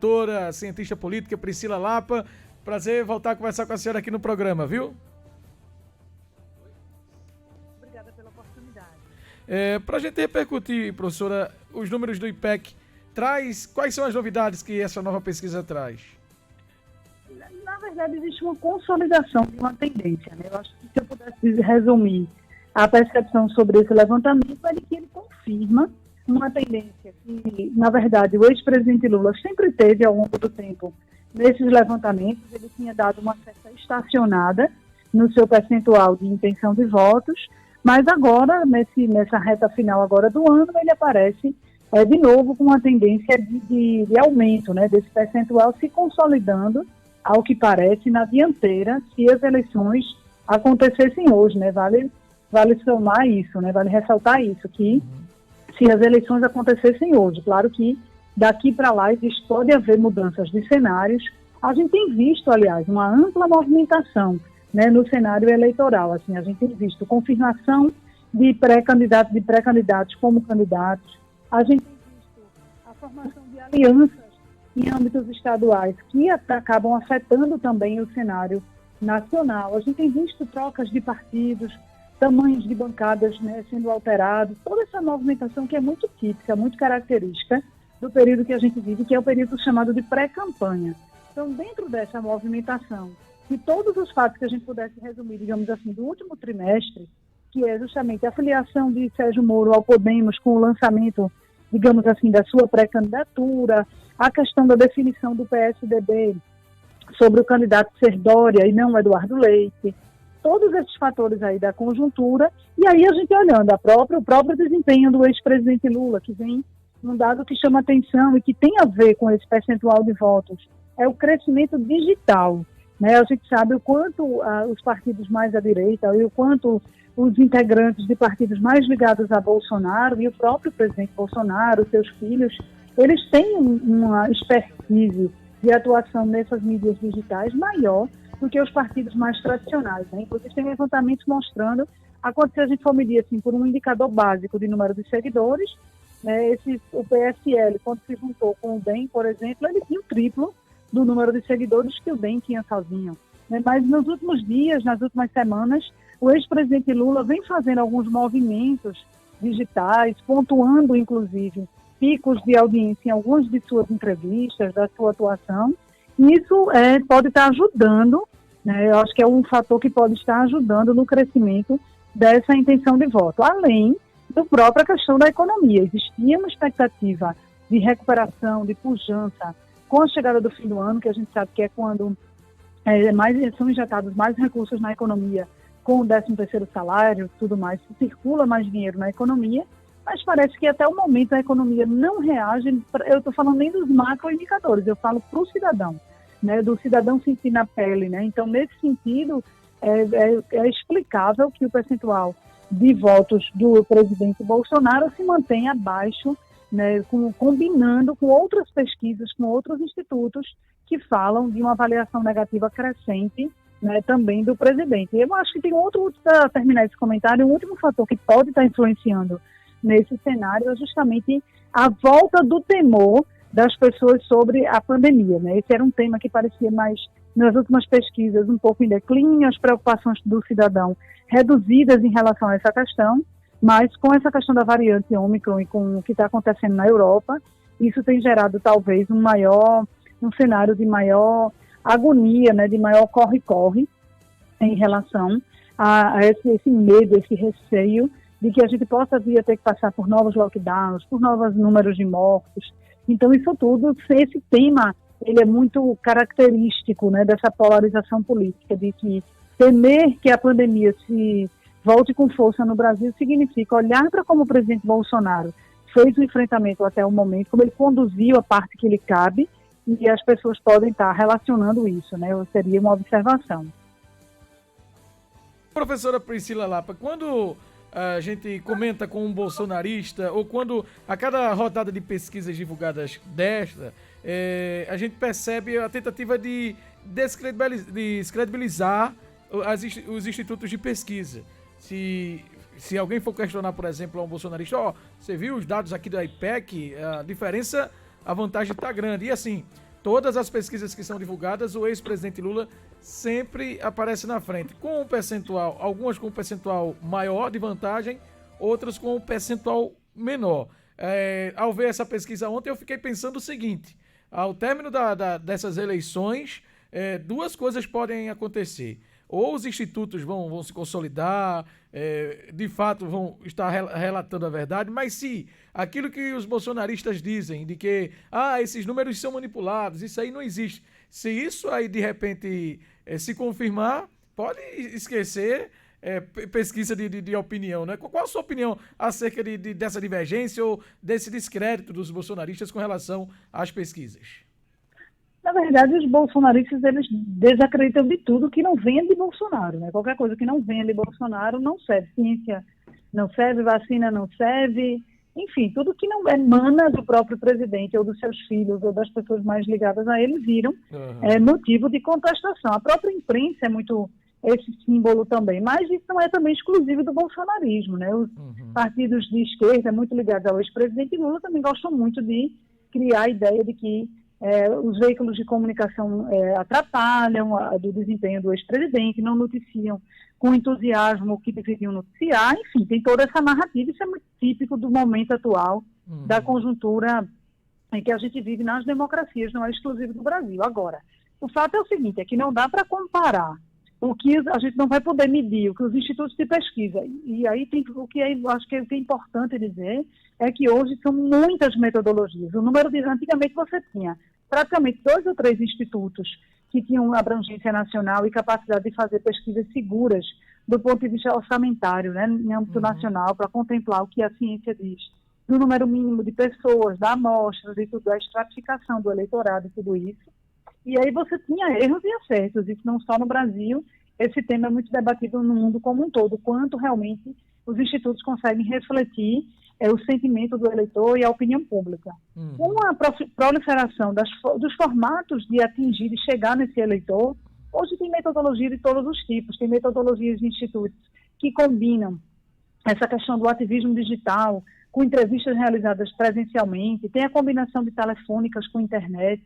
doutora, cientista política Priscila Lapa. Prazer voltar a conversar com a senhora aqui no programa, viu? Obrigada pela oportunidade. Para a gente repercutir, professora, os números do IPEC, quais são as novidades que essa nova pesquisa traz? Na verdade, existe uma consolidação de uma tendência, né? Eu acho que se eu pudesse resumir a percepção sobre esse levantamento, é de que ele confirma uma tendência que, na verdade, o ex-presidente Lula sempre teve ao longo do tempo nesses levantamentos. Ele tinha dado uma certa estacionada no seu percentual de intenção de votos, mas agora, nessa reta final agora do ano, ele aparece de novo com uma tendência de aumento, né, desse percentual se consolidando, ao que parece, na dianteira, se as eleições acontecessem hoje, né? Vale somar isso, né? Vale ressaltar isso, que se as eleições acontecessem hoje, claro que daqui para lá pode haver mudanças de cenários. A gente tem visto, aliás, uma ampla movimentação, né, no cenário eleitoral. Assim, a gente tem visto confirmação de pré-candidatos como candidatos. A gente tem visto a formação de alianças em âmbitos estaduais que acabam afetando também o cenário nacional. A gente tem visto trocas de partidos, tamanhos de bancadas, né, sendo alterados, toda essa movimentação que é muito típica, muito característica do período que a gente vive, que é o período chamado de pré-campanha. Então, dentro dessa movimentação, de todos os fatos que a gente pudesse resumir, digamos assim, do último trimestre, que é justamente a filiação de Sérgio Moro ao Podemos com o lançamento, digamos assim, da sua pré-candidatura, a questão da definição do PSDB sobre o candidato ser Dória e não Eduardo Leite, todos esses fatores aí da conjuntura, e aí a gente olhando o próprio desempenho do ex-presidente Lula, que vem um dado que chama atenção e que tem a ver com esse percentual de votos, é o crescimento digital, né? A gente sabe o quanto os partidos mais à direita e o quanto os integrantes de partidos mais ligados a Bolsonaro e o próprio presidente Bolsonaro, seus filhos, eles têm uma expertise de atuação nessas mídias digitais maior do que os partidos mais tradicionais, né? Inclusive tem levantamentos mostrando, se a gente for medir assim, por um indicador básico de número de seguidores, né, o PSL, quando se juntou com o DEM, por exemplo, ele tinha o triplo do número de seguidores que o DEM tinha sozinho, né? Mas nos últimos dias, nas últimas semanas, o ex-presidente Lula vem fazendo alguns movimentos digitais, pontuando, inclusive, picos de audiência em algumas de suas entrevistas, da sua atuação. E isso pode estar ajudando, né? Eu acho que é um fator que pode estar ajudando no crescimento dessa intenção de voto, além da própria questão da economia. Existia uma expectativa de recuperação, de pujança, com a chegada do fim do ano, que a gente sabe que é quando são injetados mais recursos na economia, com o 13º salário, tudo mais, circula mais dinheiro na economia, mas parece que até o momento a economia não reage. Eu estou falando nem dos macroindicadores, eu falo para o cidadão, né, do cidadão sentir na pele, né? Então, nesse sentido, é explicável que o percentual de votos do presidente Bolsonaro se mantém abaixo, né, combinando com outras pesquisas, com outros institutos que falam de uma avaliação negativa crescente, né, também do presidente. Eu acho que tem para terminar esse comentário, um último fator que pode estar influenciando nesse cenário é justamente a volta do temor das pessoas sobre a pandemia, né? Esse era um tema que parecia mais, nas últimas pesquisas, um pouco em declínio, as preocupações do cidadão reduzidas em relação a essa questão, mas com essa questão da variante Ômicron e com o que está acontecendo na Europa, isso tem gerado talvez um cenário de maior agonia, né, de maior corre-corre em relação a esse medo, esse receio de que a gente possa vir a ter que passar por novos lockdowns, por novos números de mortos. Então, isso tudo, esse tema, ele é muito característico, né, dessa polarização política, de que temer que a pandemia se volte com força no Brasil significa olhar para como o presidente Bolsonaro fez o enfrentamento até o momento, como ele conduziu a parte que lhe cabe, e as pessoas podem estar relacionando isso, né? Seria uma observação. Professora Priscila Lapa, quando a gente comenta com um bolsonarista, ou quando a cada rodada de pesquisas divulgadas a gente percebe a tentativa de descredibilizar os institutos de pesquisa. Se alguém for questionar, por exemplo, a um bolsonarista, você viu os dados aqui da IPEC, a diferença, a vantagem está grande. E assim, todas as pesquisas que são divulgadas, o ex-presidente Lula sempre aparece na frente, com um percentual, algumas com um percentual maior de vantagem, outras com um percentual menor. Ao ver essa pesquisa ontem, eu fiquei pensando o seguinte: ao término dessas eleições, duas coisas podem acontecer. Ou os institutos vão se consolidar, de fato vão estar relatando a verdade, mas se aquilo que os bolsonaristas dizem, de que esses números são manipulados, isso aí não existe. Se isso aí de repente se confirmar, pode esquecer pesquisa de opinião, né? Qual a sua opinião acerca dessa divergência ou desse descrédito dos bolsonaristas com relação às pesquisas? Na verdade, os bolsonaristas, eles desacreditam de tudo que não venha de Bolsonaro, né? Qualquer coisa que não venha de Bolsonaro não serve. Ciência não serve, vacina não serve, enfim, tudo que não emana do próprio presidente ou dos seus filhos ou das pessoas mais ligadas a ele viram motivo de contestação. A própria imprensa é muito esse símbolo também, mas isso não é também exclusivo do bolsonarismo, né? Os partidos de esquerda, muito ligados ao ex-presidente Lula, também gostam muito de criar a ideia de que os veículos de comunicação atrapalham do desempenho do ex-presidente, não noticiam com entusiasmo o que deveriam noticiar, enfim, tem toda essa narrativa. Isso é muito típico do momento atual, da conjuntura em que a gente vive nas democracias, não é exclusivo do Brasil. Agora, o fato é o seguinte, é que não dá para comparar o que a gente não vai poder medir, o que os institutos de pesquisa, e aí tem acho que o que é importante dizer é que hoje são muitas metodologias. O número antigamente você tinha praticamente 2 ou 3 institutos que tinham abrangência nacional e capacidade de fazer pesquisas seguras do ponto de vista orçamentário, né, em âmbito nacional, para contemplar o que a ciência diz, do número mínimo de pessoas, da amostra, de tudo, da estratificação do eleitorado e tudo isso. E aí você tinha erros e acertos, isso não só no Brasil, esse tema é muito debatido no mundo como um todo, quanto realmente os institutos conseguem refletir o sentimento do eleitor e a opinião pública. Com a proliferação dos formatos de atingir e chegar nesse eleitor, hoje tem metodologia de todos os tipos, tem metodologias de institutos que combinam essa questão do ativismo digital com entrevistas realizadas presencialmente, tem a combinação de telefônicas com internet.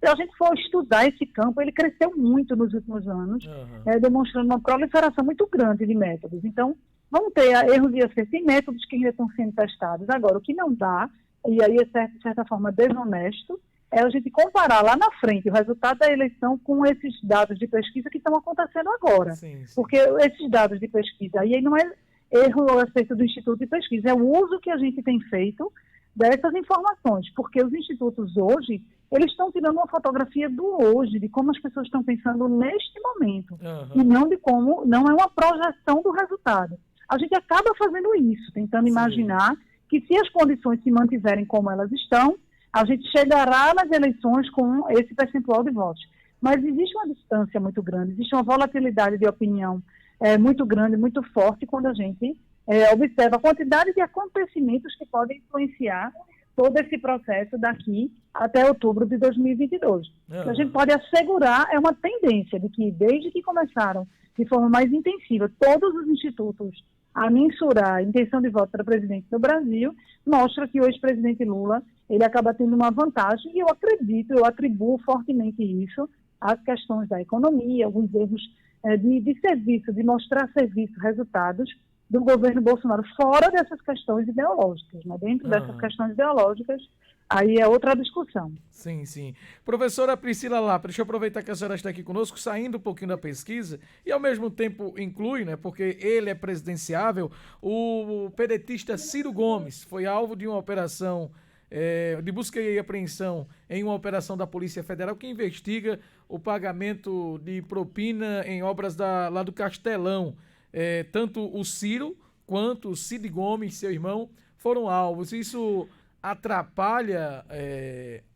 Se a gente for estudar esse campo, ele cresceu muito nos últimos anos, demonstrando uma proliferação muito grande de métodos. Então, vão ter erros e acertos em métodos que ainda estão sendo testados. Agora, o que não dá, e aí é de certa forma desonesto, é a gente comparar lá na frente o resultado da eleição com esses dados de pesquisa que estão acontecendo agora. Sim. Porque esses dados de pesquisa, aí não é erro ou acerto do Instituto de Pesquisa, é o uso que a gente tem feito dessas informações, porque os institutos hoje, eles estão tirando uma fotografia do hoje, de como as pessoas estão pensando neste momento, e não de como, não é uma projeção do resultado. A gente acaba fazendo isso, tentando imaginar que se as condições se mantiverem como elas estão, a gente chegará nas eleições com esse percentual de votos. Mas existe uma distância muito grande, existe uma volatilidade de opinião muito grande, muito forte, quando a gente observa a quantidade de acontecimentos que podem influenciar todo esse processo daqui até outubro de 2022. A gente pode assegurar, é uma tendência de que, desde que começaram de forma mais intensiva todos os institutos a mensurar a intenção de voto para presidente do Brasil, mostra que o ex-presidente Lula, ele acaba tendo uma vantagem, e eu atribuo fortemente isso às questões da economia, alguns erros de serviço, de mostrar serviço, resultados do governo Bolsonaro, fora dessas questões ideológicas, né? Dentro dessas questões ideológicas, aí é outra discussão. Sim, sim. Professora Priscila Lapa, deixa eu aproveitar que a senhora está aqui conosco, saindo um pouquinho da pesquisa, e ao mesmo tempo inclui, né, porque ele é presidenciável, o pedetista Ciro Gomes foi alvo de uma operação de busca e apreensão em uma operação da Polícia Federal que investiga o pagamento de propina em obras lá do Castelão. Tanto o Ciro quanto o Cid Gomes, seu irmão, foram alvos. Isso atrapalha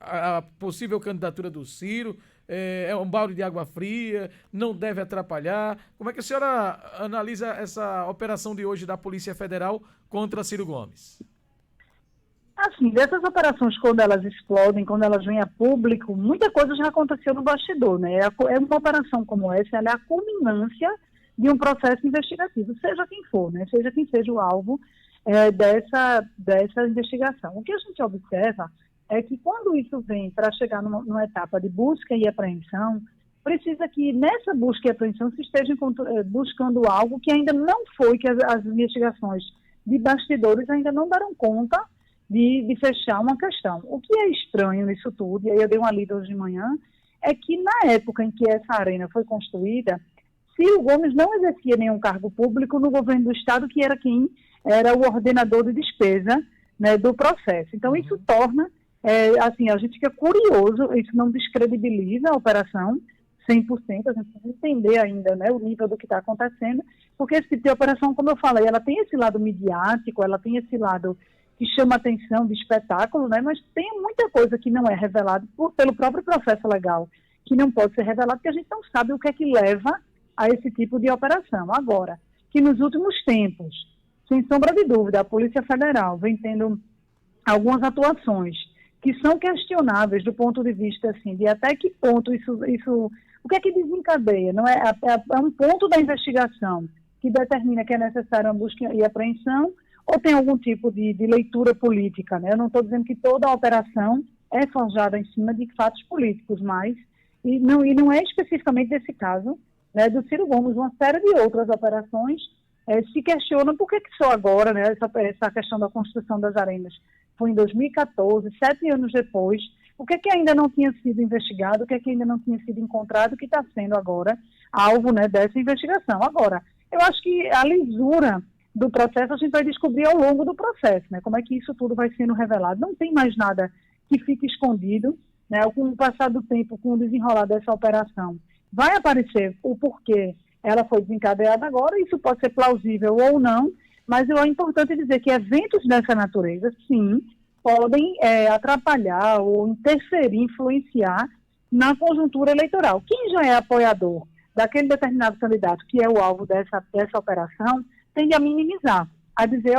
a possível candidatura do Ciro? É um balde de água fria? Não deve atrapalhar? Como é que a senhora analisa essa operação de hoje da Polícia Federal contra Ciro Gomes? Assim, dessas operações, quando elas explodem, quando elas vêm a público, muita coisa já aconteceu no bastidor, né? Uma operação como essa, ela é a culminância de um processo investigativo, seja quem for, né? Seja quem seja o alvo dessa investigação. O que a gente observa é que quando isso vem para chegar numa etapa de busca e apreensão, precisa que nessa busca e apreensão se esteja buscando algo que ainda não foi, que as investigações de bastidores ainda não deram conta de fechar uma questão. O que é estranho nisso tudo, e aí eu dei uma lida hoje de manhã, é que na época em que essa arena foi construída, Ciro Gomes não exercia nenhum cargo público no governo do Estado, que era quem era o ordenador de despesa, né, do processo. Então, isso torna, assim, a gente fica curioso, isso não descredibiliza a operação 100%, a gente precisa entender ainda, né, o nível do que está acontecendo, porque esse tipo de operação, como eu falei, ela tem esse lado midiático, ela tem esse lado que chama atenção de espetáculo, né, mas tem muita coisa que não é revelada pelo próprio processo legal, que não pode ser revelado, porque a gente não sabe o que é que leva a esse tipo de operação. Agora, que nos últimos tempos, sem sombra de dúvida, a Polícia Federal vem tendo algumas atuações que são questionáveis do ponto de vista, assim, de até que ponto isso o que é que desencadeia? Não é um ponto da investigação que determina que é necessária uma busca e apreensão, ou tem algum tipo de leitura política, né? Eu não estou dizendo que toda a operação é forjada em cima de fatos políticos, mas, e não é especificamente desse caso, né, do Ciro Gomes, uma série de outras operações se questionam por que só agora, né, essa questão da construção das arenas foi em 2014, 7 anos depois, o que ainda não tinha sido investigado, o que ainda não tinha sido encontrado, que está sendo agora alvo, né, dessa investigação. Agora, eu acho que a lisura do processo a gente vai descobrir ao longo do processo, né, como é que isso tudo vai sendo revelado. Não tem mais nada que fique escondido, né, com o passar do tempo, com o desenrolar dessa operação, vai aparecer o porquê ela foi desencadeada agora, isso pode ser plausível ou não, mas é importante dizer que eventos dessa natureza, sim, podem atrapalhar ou interferir, influenciar na conjuntura eleitoral. Quem já é apoiador daquele determinado candidato que é o alvo dessa operação, tende a minimizar, a dizer,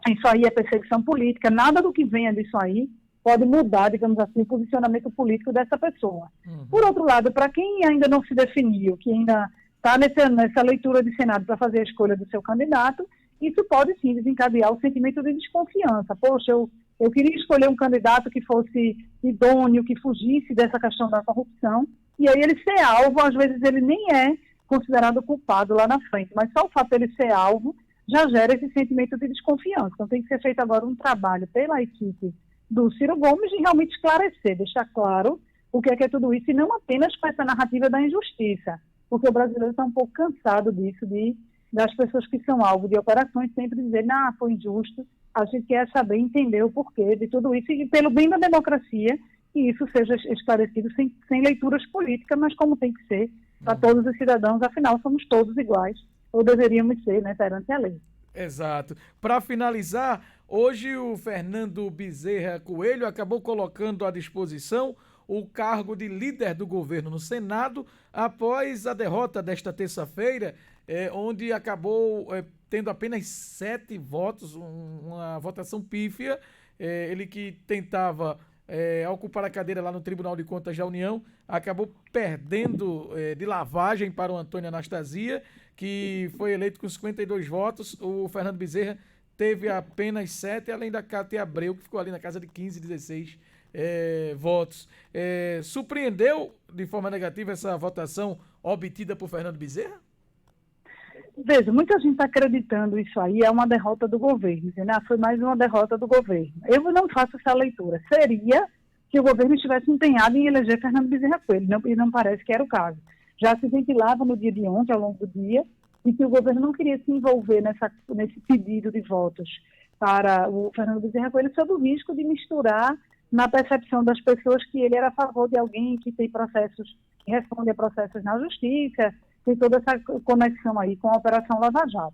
isso aí é perseguição política, nada do que venha disso aí pode mudar, digamos assim, o posicionamento político dessa pessoa. Por outro lado, para quem ainda não se definiu, que ainda está nessa leitura de Senado para fazer a escolha do seu candidato, isso pode sim desencadear o sentimento de desconfiança. Poxa, eu queria escolher um candidato que fosse idôneo, que fugisse dessa questão da corrupção, e aí ele ser alvo, às vezes ele nem é considerado culpado lá na frente, mas só o fato de ele ser alvo já gera esse sentimento de desconfiança. Então tem que ser feito agora um trabalho pela equipe do Ciro Gomes de realmente esclarecer, deixar claro o que é tudo isso, e não apenas com essa narrativa da injustiça, porque o brasileiro está um pouco cansado disso, das pessoas que são alvo de operações sempre dizer, foi injusto. A gente quer saber, entender o porquê de tudo isso, e pelo bem da democracia, que isso seja esclarecido sem leituras políticas, mas como tem que ser para todos os cidadãos, afinal somos todos iguais, ou deveríamos ser, né, perante a lei. Exato. Para finalizar, hoje o Fernando Bezerra Coelho acabou colocando à disposição o cargo de líder do governo no Senado após a derrota desta terça-feira, onde acabou tendo apenas 7 votos, uma votação pífia. Ele que tentava ocupar a cadeira lá no Tribunal de Contas da União, acabou perdendo de lavagem para o Antônio Anastasia, que foi eleito com 52 votos. O Fernando Bezerra teve apenas 7, além da Cátia Abreu, que ficou ali na casa de 15, 16 votos. Surpreendeu de forma negativa essa votação obtida por Fernando Bezerra? Veja, muita gente está acreditando isso aí é uma derrota do governo, né? Foi mais uma derrota do governo. Eu não faço essa leitura. Seria se o governo estivesse empenhado em eleger Fernando Bezerra Coelho, e não parece que era o caso. Já se ventilava no dia de ontem, ao longo do dia, e que o governo não queria se envolver nesse pedido de votos para o Fernando Bezerra Coelho, sob o risco de misturar na percepção das pessoas que ele era a favor de alguém que tem processos, que responde a processos na justiça, tem toda essa conexão aí com a Operação Lava Jato.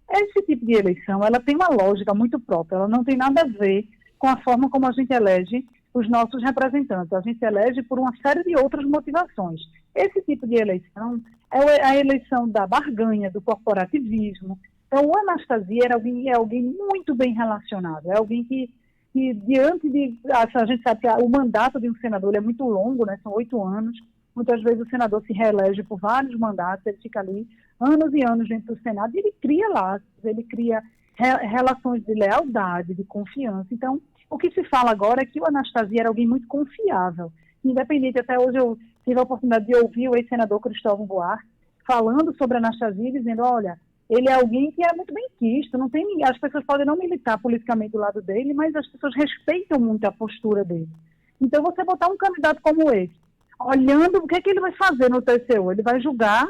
Esse tipo de eleição, ela tem uma lógica muito própria, ela não tem nada a ver com a forma como a gente elege os nossos representantes. A gente elege por uma série de outras motivações. Esse tipo de eleição é a eleição da barganha, do corporativismo. Então, o Anastasia é alguém muito bem relacionado, é alguém que diante de... A gente sabe que o mandato de um senador é muito longo, né? São 8 anos. Muitas vezes o senador se reelege por vários mandatos, ele fica ali anos e anos dentro do Senado, e ele cria laços, ele cria relações de lealdade, de confiança. Então, O que se fala agora é que o Anastasia era alguém muito confiável, independente. Até hoje eu tive a oportunidade de ouvir o ex-senador Cristóvão Buarque falando sobre a Anastasia, dizendo, olha, ele é alguém que é muito bem quisto, não tem, as pessoas podem não militar politicamente do lado dele, mas as pessoas respeitam muito a postura dele. Então, você botar um candidato como esse, olhando o que, é que ele vai fazer no TCU, ele vai julgar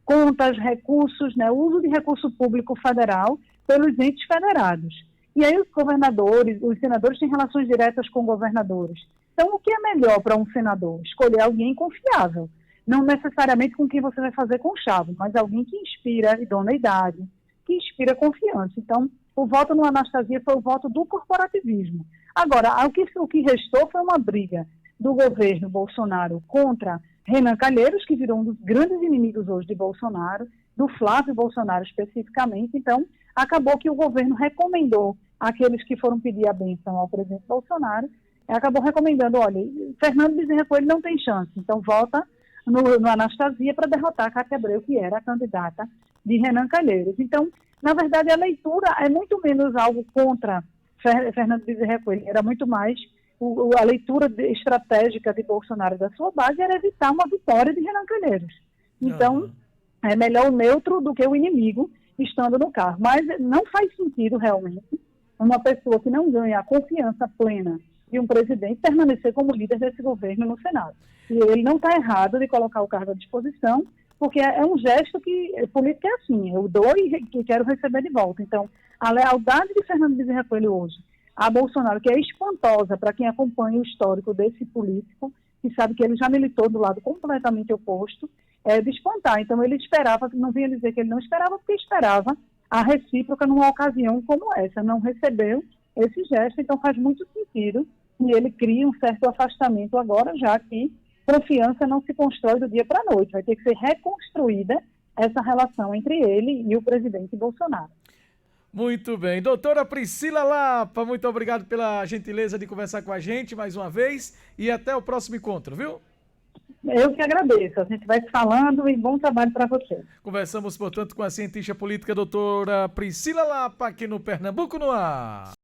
contas, recursos, né, o uso de recurso público federal pelos entes federados. E aí os governadores, os senadores têm relações diretas com governadores. Então, o que é melhor para um senador? Escolher alguém confiável. Não necessariamente com quem você vai fazer conchavo, mas alguém que inspira idoneidade, que inspira confiança. Então, o voto no Anastasia foi o voto do corporativismo. Agora, o que restou foi uma briga do governo Bolsonaro contra Renan Calheiros, que virou um dos grandes inimigos hoje de Bolsonaro, do Flávio Bolsonaro especificamente. Então, acabou que o governo recomendou àqueles que foram pedir a bênção ao presidente Bolsonaro, acabou recomendando, olha, Fernando Bezerra Coelho não tem chance, então vota no Anastasia para derrotar a Cátia Abreu, que era a candidata de Renan Calheiros. Então, na verdade, a leitura é muito menos algo contra Fernando Bezerra Coelho, era muito mais a leitura estratégica de Bolsonaro e da sua base era evitar uma vitória de Renan Calheiros. Então, é melhor o neutro do que o inimigo estando no carro. Mas não faz sentido, realmente, uma pessoa que não ganha a confiança plena de um presidente permanecer como líder desse governo no Senado. E ele não está errado de colocar o cargo à disposição, porque é um gesto que política é assim, eu dou e quero receber de volta. Então, a lealdade de Fernando Bezerra Coelho hoje a Bolsonaro, que é espantosa para quem acompanha o histórico desse político, que sabe que ele já militou do lado completamente oposto, é de espantar. Então, ele esperava, não vinha dizer que ele não esperava, porque esperava a recíproca numa ocasião como essa. Não recebeu esse gesto, então faz muito sentido e ele cria um certo afastamento agora, já que confiança não se constrói do dia para a noite. Vai ter que ser reconstruída essa relação entre ele e o presidente Bolsonaro. Muito bem. Doutora Priscila Lapa, muito obrigado pela gentileza de conversar com a gente mais uma vez e até o próximo encontro, viu? Eu que agradeço. A gente vai se falando e bom trabalho para você. Conversamos, portanto, com a cientista política doutora Priscila Lapa aqui no Pernambuco no Ar.